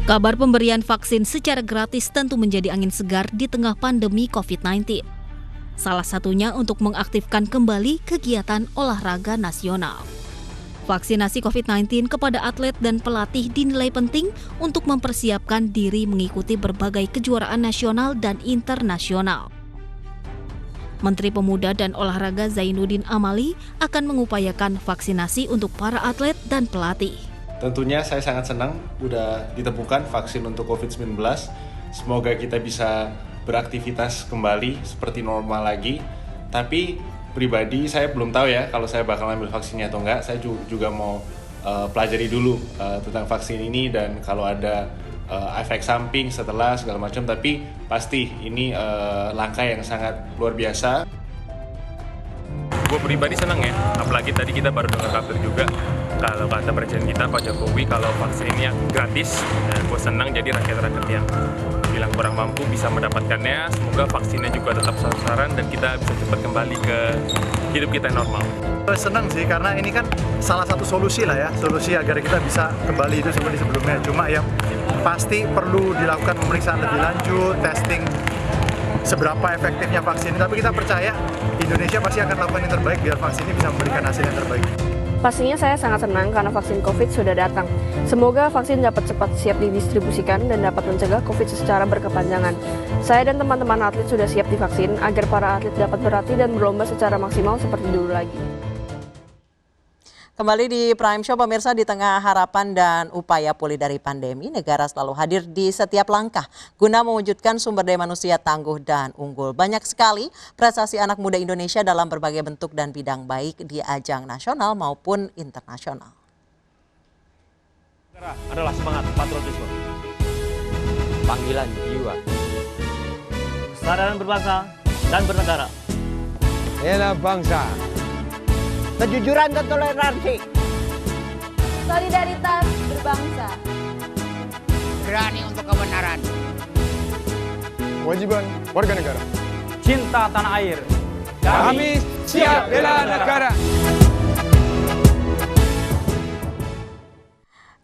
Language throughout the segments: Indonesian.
Kabar pemberian vaksin secara gratis tentu menjadi angin segar di tengah pandemi COVID-19. Salah satunya untuk mengaktifkan kembali kegiatan olahraga nasional. Vaksinasi COVID-19 kepada atlet dan pelatih dinilai penting untuk mempersiapkan diri mengikuti berbagai kejuaraan nasional dan internasional. Menteri Pemuda dan Olahraga Zainuddin Amali akan mengupayakan vaksinasi untuk para atlet dan pelatih. Tentunya saya sangat senang udah ditemukan vaksin untuk COVID-19. Semoga kita bisa beraktivitas kembali seperti normal lagi. Tapi pribadi saya belum tahu ya kalau saya bakal ambil vaksinnya atau enggak. Saya juga mau pelajari dulu tentang vaksin ini dan kalau ada efek samping setelah segala macam. Tapi pasti ini langkah yang sangat luar biasa. Gue pribadi senang ya, apalagi tadi kita baru dengar kabar juga kalau kata presiden kita Pak Jokowi kalau vaksin ini yang gratis. Dan gue senang jadi rakyat-rakyat yang bilang kurang mampu bisa mendapatkannya. Semoga vaksinnya juga tetap sasaran dan kita bisa cepat kembali ke hidup kita yang normal. Senang sih karena ini kan salah satu solusi lah ya, solusi agar kita bisa kembali itu seperti sebelumnya. Cuma yang pasti perlu dilakukan pemeriksaan lebih lanjut, testing seberapa efektifnya vaksin. Tapi kita percaya Indonesia pasti akan lakukan yang terbaik biar vaksin ini bisa memberikan hasil yang terbaik. Pastinya saya sangat senang karena vaksin COVID sudah datang. Semoga vaksin dapat cepat siap didistribusikan dan dapat mencegah COVID secara berkepanjangan. Saya dan teman-teman atlet sudah siap divaksin agar para atlet dapat berlatih dan berlomba secara maksimal seperti dulu lagi. Kembali di Prime Show, pemirsa, di tengah harapan dan upaya pulih dari pandemi, negara selalu hadir di setiap langkah guna mewujudkan sumber daya manusia tangguh dan unggul. Banyak sekali prestasi anak muda Indonesia dalam berbagai bentuk dan bidang baik di ajang nasional maupun internasional. Adalah semangat patriotisme, panggilan jiwa, kesadaran berbangsa dan bernegara. Bela bangsa, kejujuran dan toleransi, solidaritas berbangsa, berani untuk kebenaran, kewajiban warga negara, Cinta tanah air. Kami siap bela negara.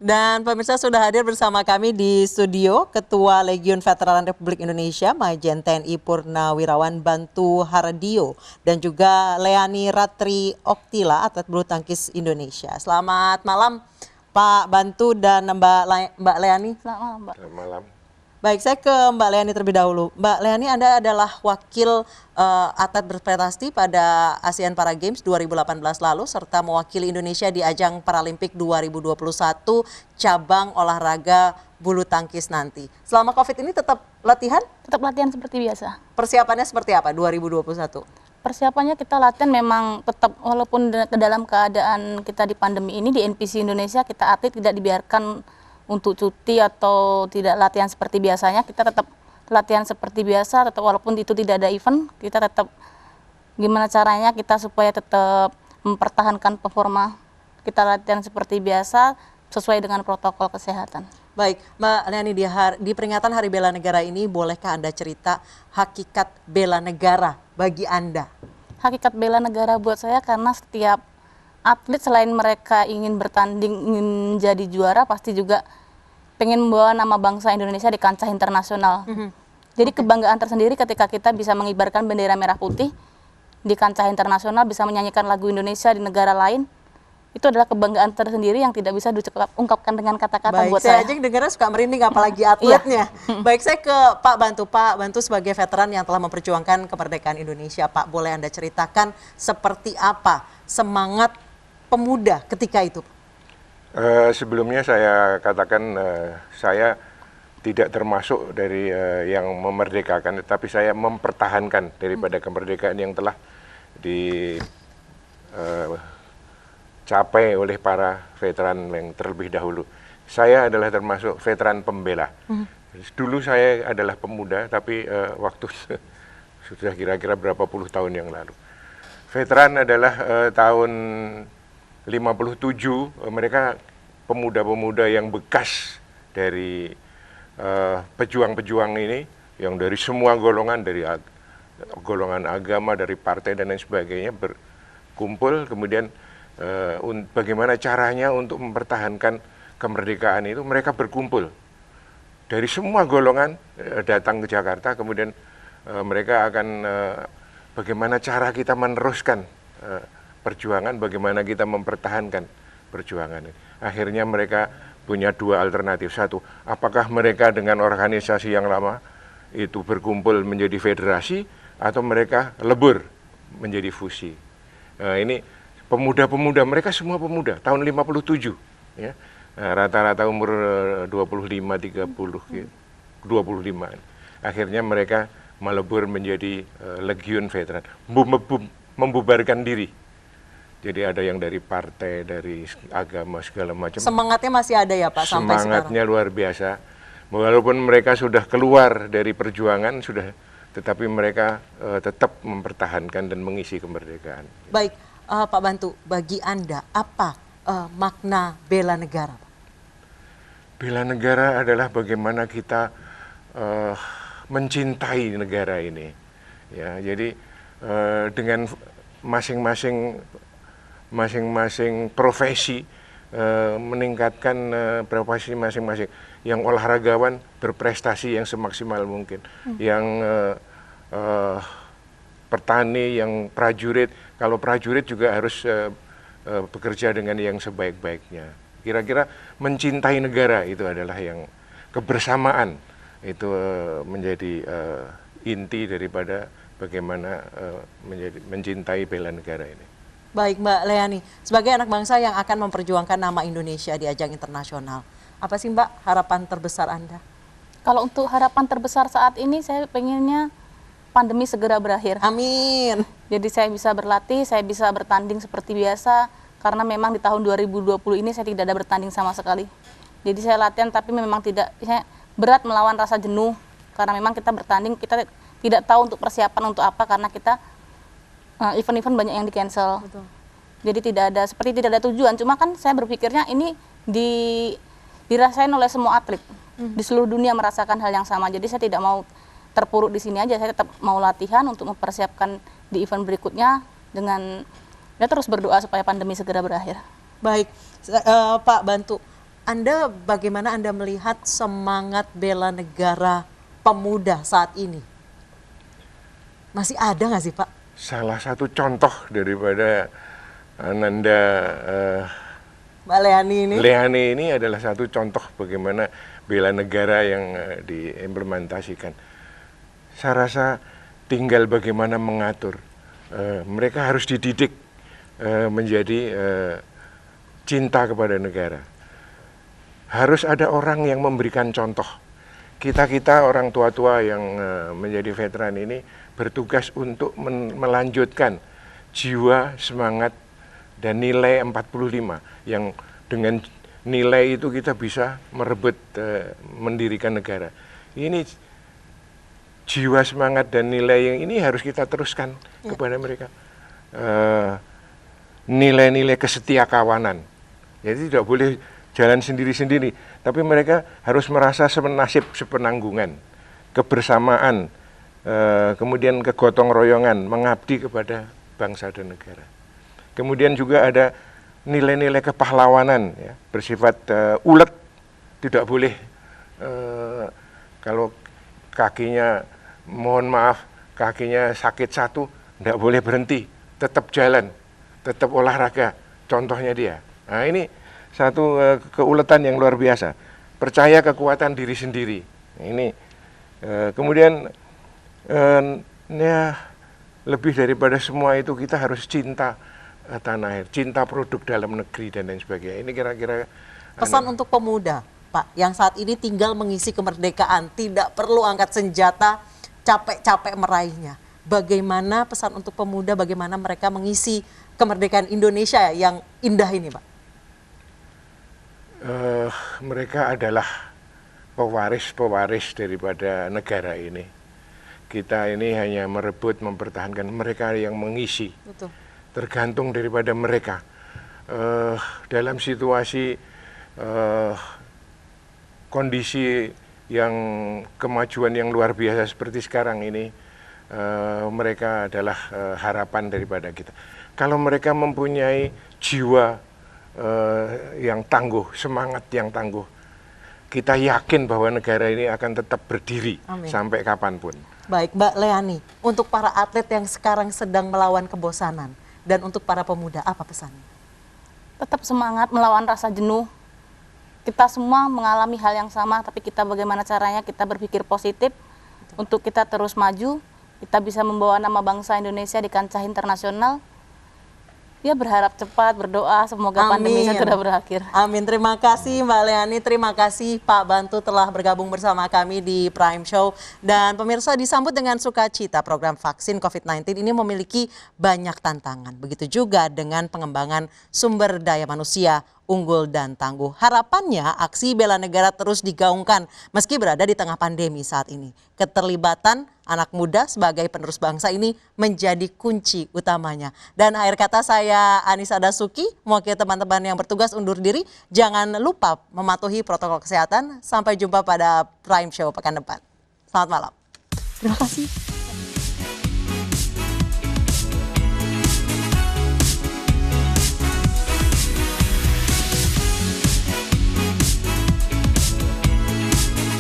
Dan pemirsa, sudah hadir bersama kami di studio Ketua Legiun Veteran Republik Indonesia Majen TNI Purnawirawan Bantu Hardio dan juga Leani Ratri Oktila, atlet bulu tangkis Indonesia. Selamat malam Pak Bantu dan Mbak Leani. Selamat malam, Mbak. Selamat malam. Baik, saya ke Mbak Leani terlebih dahulu. Mbak Leani, Anda adalah wakil atlet berprestasi pada ASEAN Para Games 2018 lalu serta mewakili Indonesia di ajang Paralimpik 2021 cabang olahraga bulu tangkis nanti. Selama COVID ini tetap latihan? Tetap latihan seperti biasa. Persiapannya seperti apa 2021? Persiapannya kita latihan memang tetap walaupun dalam keadaan kita di pandemi ini di NPC Indonesia kita atlet tidak dibiarkan untuk cuti atau tidak latihan seperti biasanya, kita tetap latihan seperti biasa, tetap walaupun itu tidak ada event, kita tetap gimana caranya kita supaya tetap mempertahankan performa, kita latihan seperti biasa sesuai dengan protokol kesehatan. Baik, Mbak Leani, di peringatan Hari Bela Negara ini, bolehkah Anda cerita hakikat bela negara bagi Anda? Hakikat bela negara buat saya karena setiap atlet selain mereka ingin bertanding, ingin jadi juara, pasti juga pengen membawa nama bangsa Indonesia di kancah internasional. Jadi kebanggaan tersendiri ketika kita bisa mengibarkan bendera merah putih di kancah internasional, bisa menyanyikan lagu Indonesia di negara lain. Itu adalah kebanggaan tersendiri yang tidak bisa diungkapkan dengan kata-kata buat saya. Baik, saya aja dengarnya suka merinding apalagi atletnya. Baik, saya ke Pak Bantu. Pak Bantu sebagai veteran yang telah memperjuangkan kemerdekaan Indonesia, Pak, boleh Anda ceritakan seperti apa semangat pemuda ketika itu? Sebelumnya saya katakan saya tidak termasuk dari yang memerdekakan, tetapi saya mempertahankan daripada kemerdekaan yang telah dicapai oleh para veteran yang terlebih dahulu. Saya adalah termasuk veteran pembela. Dulu saya adalah pemuda, tapi waktu sudah kira-kira berapa puluh tahun yang lalu. Veteran adalah tahun 57, mereka pemuda-pemuda yang bekas dari pejuang-pejuang ini, yang dari semua golongan, dari golongan agama, dari partai dan lain sebagainya berkumpul, kemudian bagaimana caranya untuk mempertahankan kemerdekaan itu, mereka berkumpul dari semua golongan datang ke Jakarta, kemudian mereka akan bagaimana cara kita meneruskan perjuangan, bagaimana kita mempertahankan perjuangan ini. Akhirnya mereka punya dua alternatif. Satu, apakah mereka dengan organisasi yang lama itu berkumpul menjadi federasi, atau mereka lebur menjadi fusi. Ini pemuda-pemuda, mereka semua pemuda, tahun 57, ya. Rata-rata umur 25, 30, gitu. 25. Akhirnya mereka melebur menjadi Legiun Veteran, membubarkan diri. Jadi ada yang dari partai, dari agama, segala macam. Semangatnya masih ada ya Pak sampai sekarang? Semangatnya luar biasa. Walaupun mereka sudah keluar dari perjuangan, tetapi mereka tetap mempertahankan dan mengisi kemerdekaan. Baik, Pak Bantu, bagi Anda apa makna bela negara? Bela negara adalah bagaimana kita mencintai negara ini. Ya, jadi dengan masing-masing profesi meningkatkan profesi masing-masing. Yang olahragawan berprestasi yang semaksimal mungkin, yang petani, yang prajurit, kalau prajurit juga harus bekerja dengan yang sebaik-baiknya. Kira-kira mencintai negara itu adalah yang kebersamaan itu menjadi inti daripada bagaimana mencintai bela negara ini. Baik Mbak Leani, sebagai anak bangsa yang akan memperjuangkan nama Indonesia di ajang internasional, apa sih Mbak harapan terbesar Anda? Kalau untuk harapan terbesar saat ini, saya pengennya pandemi segera berakhir. Amin. Jadi saya bisa berlatih, saya bisa bertanding seperti biasa, karena memang di tahun 2020 ini saya tidak ada bertanding sama sekali. Jadi saya latihan tapi memang berat melawan rasa jenuh, karena memang kita bertanding, kita tidak tahu untuk persiapan untuk apa, karena kita event-event banyak yang di-cancel. Betul. Jadi tidak ada tujuan, cuma kan saya berpikirnya ini dirasain oleh semua atlet di seluruh dunia merasakan hal yang sama. Jadi saya tidak mau terpuruk di sini aja, saya tetap mau latihan untuk mempersiapkan di event berikutnya dengan terus berdoa supaya pandemi segera berakhir. Baik, Pak Bantu, bagaimana Anda melihat semangat bela negara pemuda saat ini? Masih ada nggak sih Pak? Salah satu contoh daripada Ananda Mbak Leani ini adalah satu contoh bagaimana bela negara yang diimplementasikan. Saya rasa tinggal bagaimana mengatur. Mereka harus dididik menjadi cinta kepada negara. Harus ada orang yang memberikan contoh. Kita orang tua-tua yang menjadi veteran ini bertugas untuk melanjutkan jiwa, semangat, dan nilai 45 yang dengan nilai itu kita bisa merebut mendirikan negara. Ini jiwa, semangat, dan nilai yang ini harus kita teruskan kepada mereka. Nilai-nilai kesetiakawanan. Jadi tidak boleh jalan sendiri-sendiri, tapi mereka harus merasa senasib sepenanggungan, kebersamaan, kemudian kegotong royongan, mengabdi kepada bangsa dan negara. Kemudian juga ada nilai-nilai kepahlawanan, ya, bersifat ulet, tidak boleh kalau kakinya, mohon maaf, kakinya sakit satu, tidak boleh berhenti, tetap jalan, tetap olahraga, contohnya dia. Nah ini satu keuletan yang luar biasa, percaya kekuatan diri sendiri. Ini kemudian ya, lebih daripada semua itu kita harus cinta tanah air, cinta produk dalam negeri dan lain sebagainya. Ini kira-kira pesan untuk pemuda, Pak, yang saat ini tinggal mengisi kemerdekaan, tidak perlu angkat senjata, capek-capek meraihnya. Bagaimana pesan untuk pemuda, bagaimana mereka mengisi kemerdekaan Indonesia yang indah ini, Pak? Mereka adalah pewaris daripada negara ini. Kita ini hanya merebut, mempertahankan, mereka yang mengisi. Betul. Tergantung daripada mereka. Dalam situasi kondisi yang kemajuan yang luar biasa seperti sekarang ini, mereka adalah harapan daripada kita. Kalau mereka mempunyai jiwa yang tangguh, semangat yang tangguh, kita yakin bahwa negara ini akan tetap berdiri sampai kapanpun. Baik, Mbak Leani, untuk para atlet yang sekarang sedang melawan kebosanan dan untuk para pemuda, apa pesannya? Tetap semangat melawan rasa jenuh. Kita semua mengalami hal yang sama, tapi kita bagaimana caranya kita berpikir positif untuk kita terus maju, kita bisa membawa nama bangsa Indonesia di kancah internasional. Ya berharap cepat, berdoa semoga pandemi segera berakhir. Amin. Terima kasih Mbak Leani, terima kasih Pak Bantu telah bergabung bersama kami di Prime Show. Dan pemirsa, disambut dengan sukacita, program vaksin COVID-19 ini memiliki banyak tantangan. Begitu juga dengan pengembangan sumber daya manusia unggul dan tangguh. Harapannya aksi bela negara terus digaungkan meski berada di tengah pandemi saat ini. Keterlibatan anak muda sebagai penerus bangsa ini menjadi kunci utamanya. Dan akhir kata saya Anissa Dasuki, mewakili teman-teman yang bertugas undur diri. Jangan lupa mematuhi protokol kesehatan. Sampai jumpa pada Prime Show pekan depan. Selamat malam. Terima kasih.